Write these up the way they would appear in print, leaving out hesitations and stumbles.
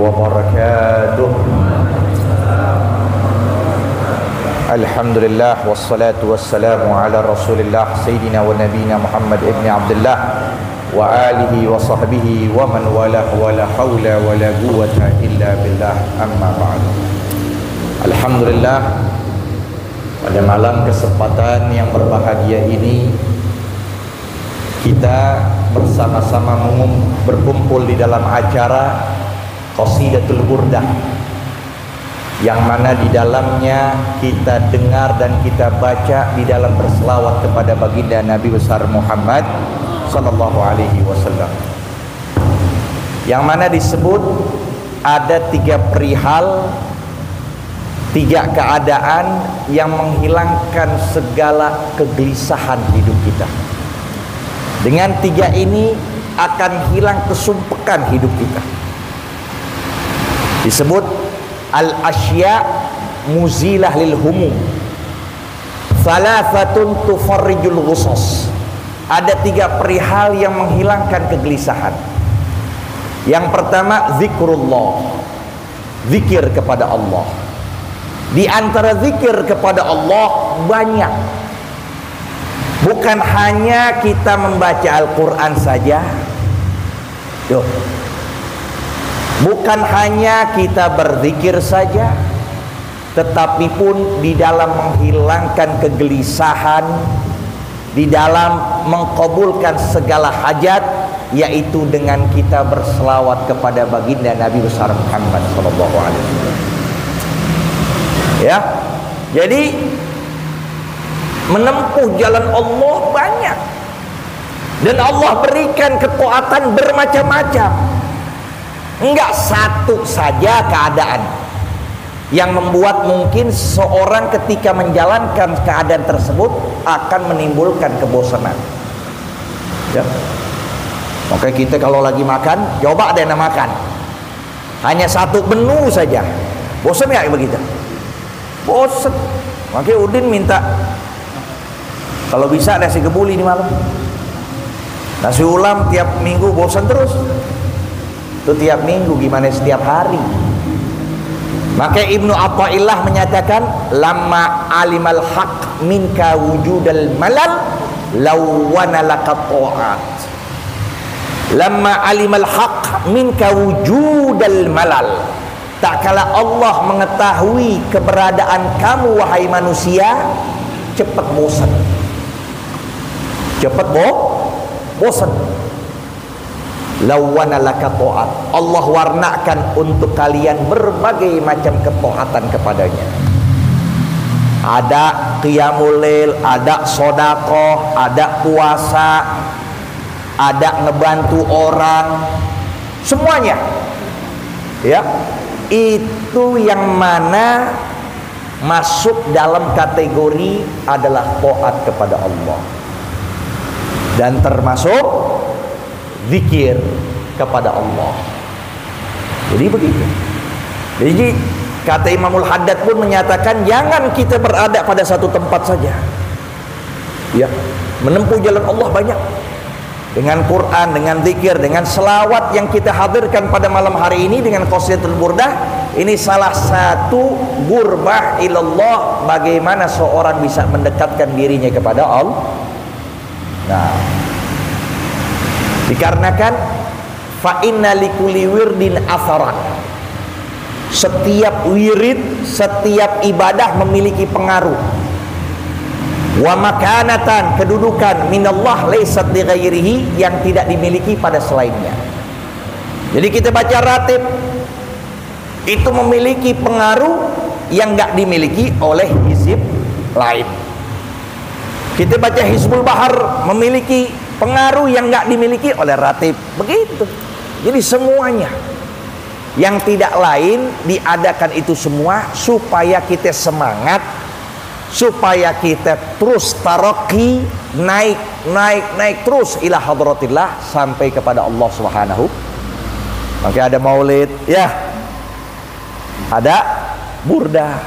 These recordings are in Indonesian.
wabarakatuh. Alhamdulillah wassalatu wassalamu ala Rasulillah Sayyidina wa nabiyina Muhammad ibn Abdullah wa alihi wa sahbihi wa man walah wa la hawla wa la quwwata illa billah, amma ba'du. Alhamdulillah, pada malam kesempatan yang berbahagia ini kita bersama-sama berkumpul di dalam acara Qasidatul Burdah, yang mana di dalamnya kita dengar dan kita baca di dalam berselawat kepada baginda Nabi besar Muhammad sallallahu alaihi wasallam, yang mana disebut ada 3 perihal, 3 keadaan yang menghilangkan segala kegelisahan hidup kita. Dengan 3 ini akan hilang kesumpekan hidup kita. Disebut al-asya muzilah lil humum, thalathatun tufarrijul ghusas. Ada 3 perihal yang menghilangkan kegelisahan. Yang pertama, zikrullah, zikir kepada Allah. Di antara zikir kepada Allah banyak. Bukan hanya kita membaca Al-Quran saja. Bukan hanya kita berzikir saja, tetapi pun di dalam menghilangkan kegelisahan, di dalam mengkabulkan segala hajat, yaitu dengan kita berselawat kepada baginda Nabi besar Muhammad sallallahu alaihi wasallam. Ya. Jadi menempuh jalan Allah banyak, dan Allah berikan kekuatan bermacam-macam. Enggak satu saja keadaan yang membuat mungkin seorang ketika menjalankan keadaan tersebut akan menimbulkan kebosanan. Ya. Oke, kita kalau lagi makan, coba deh makan hanya 1 menu saja, bosan nggak begitu? Bosan. Makanya Udin minta kalau bisa nasi kebuli di malam. Nasi ulam tiap minggu bosan terus. Itu tiap minggu, gimana setiap hari? Maka Ibnu Athaillah menyatakan, lamma alimal haq minka wujudal malal lawana laka ta'at. Lamma alimal haq minka wujudal malal. Tak kala Allah mengetahui keberadaan kamu wahai manusia, cepat bosan. Cepat bosan. Lawana laka ta'at. Allah warnakan untuk kalian berbagai macam ketaatan kepadanya. Ada qiyamul lail, ada sedekah, ada puasa, ada ngebantu orang, semuanya. Ya. Itu yang mana masuk dalam kategori adalah taat kepada Allah, dan termasuk zikir kepada Allah. Jadi begitu. Jadi kata Imamul Haddad pun menyatakan, jangan kita berada pada satu tempat saja. Ya, menempuh jalan Allah banyak. Dengan Quran, dengan zikir, dengan selawat yang kita hadirkan pada malam hari ini dengan Qasidatul Burdah, ini salah satu gurbah ilallah, bagaimana seorang bisa mendekatkan dirinya kepada Allah. Nah, dikarenakan fa inna likulli wirdin atharan. Setiap wirid, setiap ibadah memiliki pengaruh. Wa makanatan, kedudukan minallah laysat li ghairihi, yang tidak dimiliki pada selainnya. Jadi kita baca ratib itu memiliki pengaruh yang enggak dimiliki oleh hizib lain. Kita baca Hizbul Bahar memiliki pengaruh yang enggak dimiliki oleh ratib. Begitu. Jadi semuanya yang tidak lain diadakan itu semua supaya kita semangat, supaya kita terus taraqi, naik terus ila hadratillah, sampai kepada Allah Subhanahu. Maka ada maulid, ya, ada burdah,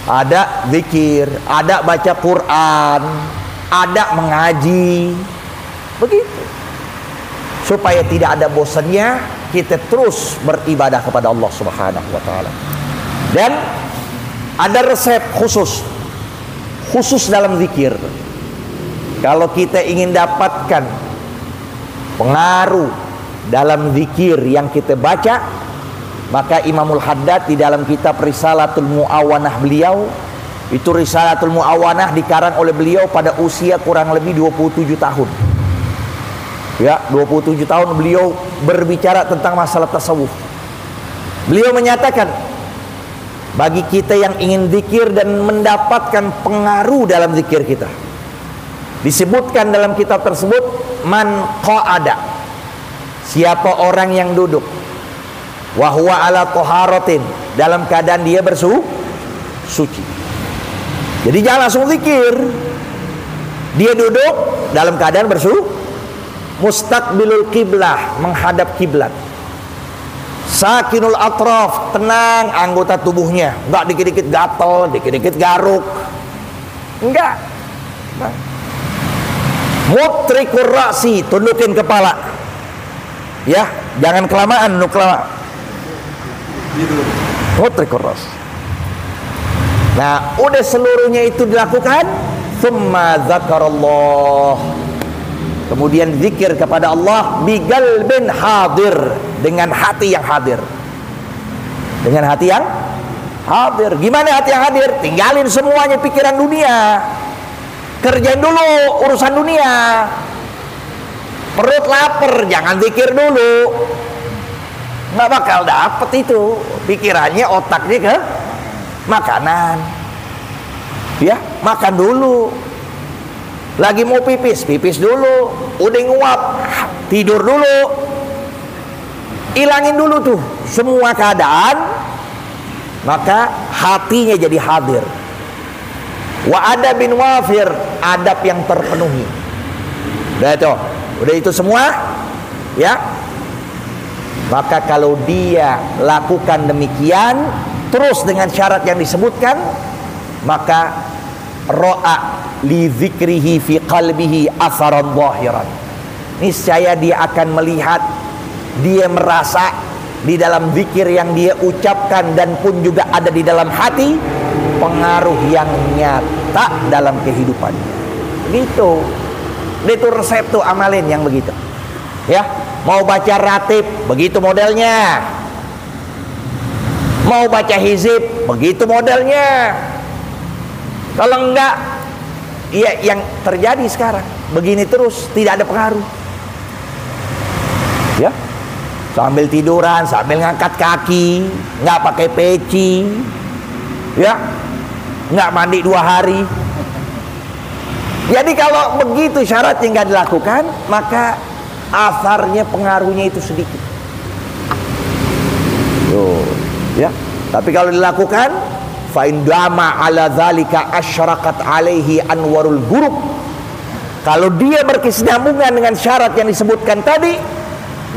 ada zikir, ada baca Quran, ada mengaji, begitu, supaya tidak ada bosannya kita terus beribadah kepada Allah Subhanahu wa taala. Dan ada resep khusus dalam zikir. Kalau kita ingin dapatkan pengaruh dalam zikir yang kita baca, maka Imamul Haddad di dalam kitab Risalatul Mu'awanah beliau, itu Risalatul Mu'awanah dikarang oleh beliau pada usia kurang lebih 27 tahun. Ya, 27 tahun beliau berbicara tentang masalah tasawuf. Beliau menyatakan, bagi kita yang ingin zikir dan mendapatkan pengaruh dalam zikir kita, disebutkan dalam kitab tersebut, man qa'ada, siapa orang yang duduk, wa huwa ala taharatin, dalam keadaan dia suci. Jadi jangan langsung zikir. Dia duduk dalam keadaan mustaqbilul qiblah, menghadap kiblat. Sakinul atraf, tenang anggota tubuhnya, enggak dikit-dikit gatel, dikit-dikit garuk. Enggak. Mutrikur ra'si, tundukin kepala. Ya, jangan kelamaan, mutrikur ra'si. Nah, udah seluruhnya itu dilakukan, tsumma dzakarallah. Kemudian zikir kepada Allah biqalbin hadir, dengan hati yang hadir. Dengan hati yang hadir. Gimana hati yang hadir? Tinggalin semuanya pikiran dunia. Kerjain dulu urusan dunia. Perut lapar, jangan zikir dulu. Nggak bakal dapet itu. Pikirannya, otaknya ke makanan. Ya, makan dulu. Lagi mau pipis dulu. Udah nguap, tidur dulu. Ilangin dulu tuh semua keadaan, maka hatinya jadi hadir. Wa adabin wafir, adab yang terpenuhi. Udah itu semua, ya. Maka kalau dia lakukan demikian terus dengan syarat yang disebutkan, maka ro'a li zikrihi fi qalbihi atharan zahiran. Niscaya dia akan melihat, dia merasa di dalam zikir yang dia ucapkan dan pun juga ada di dalam hati, pengaruh yang nyata dalam kehidupannya. Begitu. Itu resep tuh, amalin yang begitu. Ya, mau baca ratib, begitu modelnya. Mau baca hizib, begitu modelnya. Kalau enggak, ya yang terjadi sekarang begini terus, tidak ada pengaruh. Ya, sambil tiduran, sambil ngangkat kaki, nggak pakai peci, ya, nggak mandi 2 hari. Jadi kalau begitu syaratnya nggak dilakukan, maka asarnya, pengaruhnya itu sedikit. Tuh, ya. Tapi kalau dilakukan, fa indama ala zalika asyraqat alaihi anwarul ghurub. Kalau dia berkesinambungan dengan syarat yang disebutkan tadi,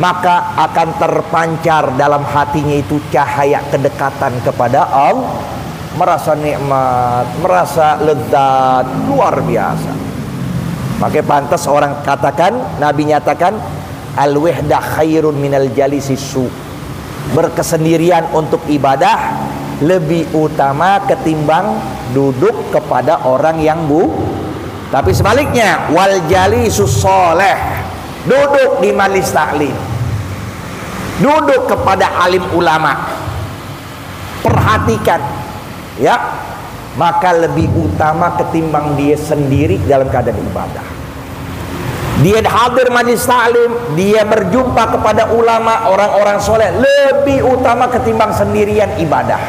maka akan terpancar dalam hatinya itu cahaya kedekatan kepada Allah, merasa nikmat, merasa lezat luar biasa. Maka pantas orang katakan, Nabi nyatakan, al-wahdah khairun minal jalisi su. Berkesendirian untuk ibadah lebih utama ketimbang duduk kepada orang yang Tapi sebaliknya, wal jalisus sholeh, duduk di majelis taklim, duduk kepada alim ulama, perhatikan, ya, maka lebih utama ketimbang dia sendiri dalam keadaan ibadah. Dia hadir majelis taklim, dia berjumpa kepada ulama, orang-orang soleh, lebih utama ketimbang sendirian ibadah.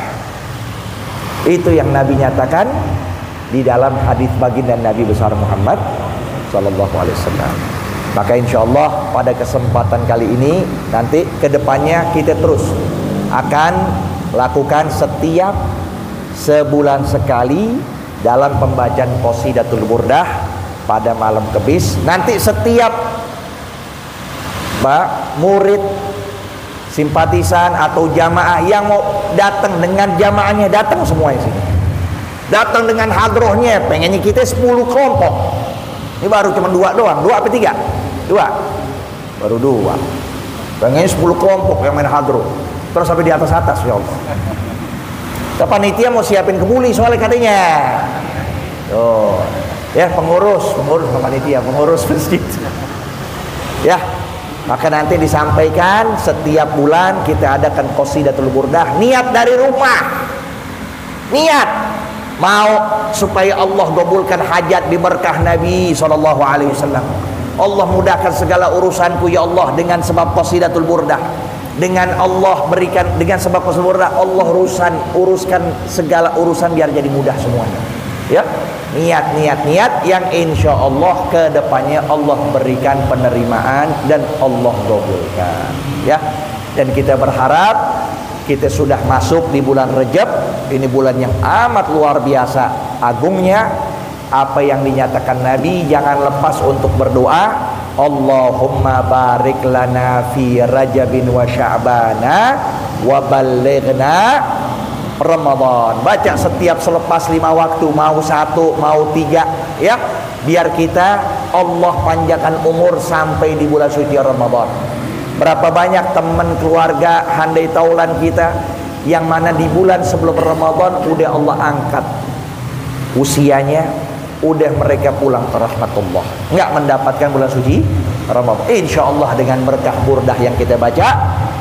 Itu yang Nabi nyatakan di dalam hadis baginda Nabi besar Muhammad sallallahu alaihi wasallam. Maka insyaallah pada kesempatan kali ini, nanti kedepannya kita terus akan lakukan setiap sebulan sekali dalam pembacaan Qasidatul Burdah pada malam Kemis. Nanti setiap murid, simpatisan atau jamaah yang mau datang dengan jamaahnya, datang semua di sini. Datang dengan hadrohnya, pengennya kita 10 kelompok. Ini baru cuma 2 doang, 2 apa 3? 2. Baru 2. Pengennya 10 kelompok yang main hadro, terus sampai di atas-atas, ya Allah. Panitia mau siapin kebuli soalnya katanya. Oh, ya pengurus panitia, pengurus masjid. Ya, maka nanti disampaikan setiap bulan kita adakan qasidatul burdah. Niat dari rumah. Niat mau supaya Allah gabulkan hajat di berkah Nabi SAW. Allah mudahkan segala urusanku ya Allah dengan sebab qasidatul burdah. Dengan Allah berikan, dengan sebab qasidatul burdah Allah uruskan segala urusan biar jadi mudah semuanya. Ya, niat yang insya Allah ke depannya Allah berikan penerimaan dan Allah gabulkan. Ya, dan kita berharap kita sudah masuk di bulan Rajab. Ini bulan yang amat luar biasa agungnya. Apa yang dinyatakan Nabi, jangan lepas untuk berdoa. Allahumma barik lana fi Rajabin wa Sya'bana wa ballighna Ramadan. Baca setiap selepas 5 waktu, mau 1, mau 3, ya, biar kita Allah panjangkan umur sampai di bulan suci Ramadan. Berapa banyak teman keluarga handai taulan kita yang mana di bulan sebelum Ramadan udah Allah angkat usianya, udah mereka pulang ke rahmatullah, nggak mendapatkan bulan suci Ramadan. Insya Allah dengan berkah burdah yang kita baca,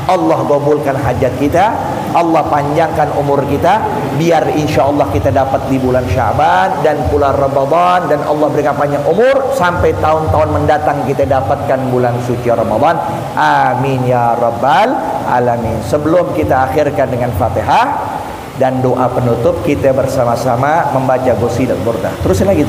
Allah gabulkan hajat kita, Allah panjangkan umur kita, biar insya Allah kita dapat di bulan Sya'ban dan bulan Ramadan, dan Allah berikan panjang umur sampai tahun-tahun mendatang kita dapatkan bulan suci Ramadan. Amin ya rabbal alamin. Sebelum kita akhirkan dengan Fatihah dan doa penutup, kita bersama-sama membaca qasidah burdah. Terusin lagi.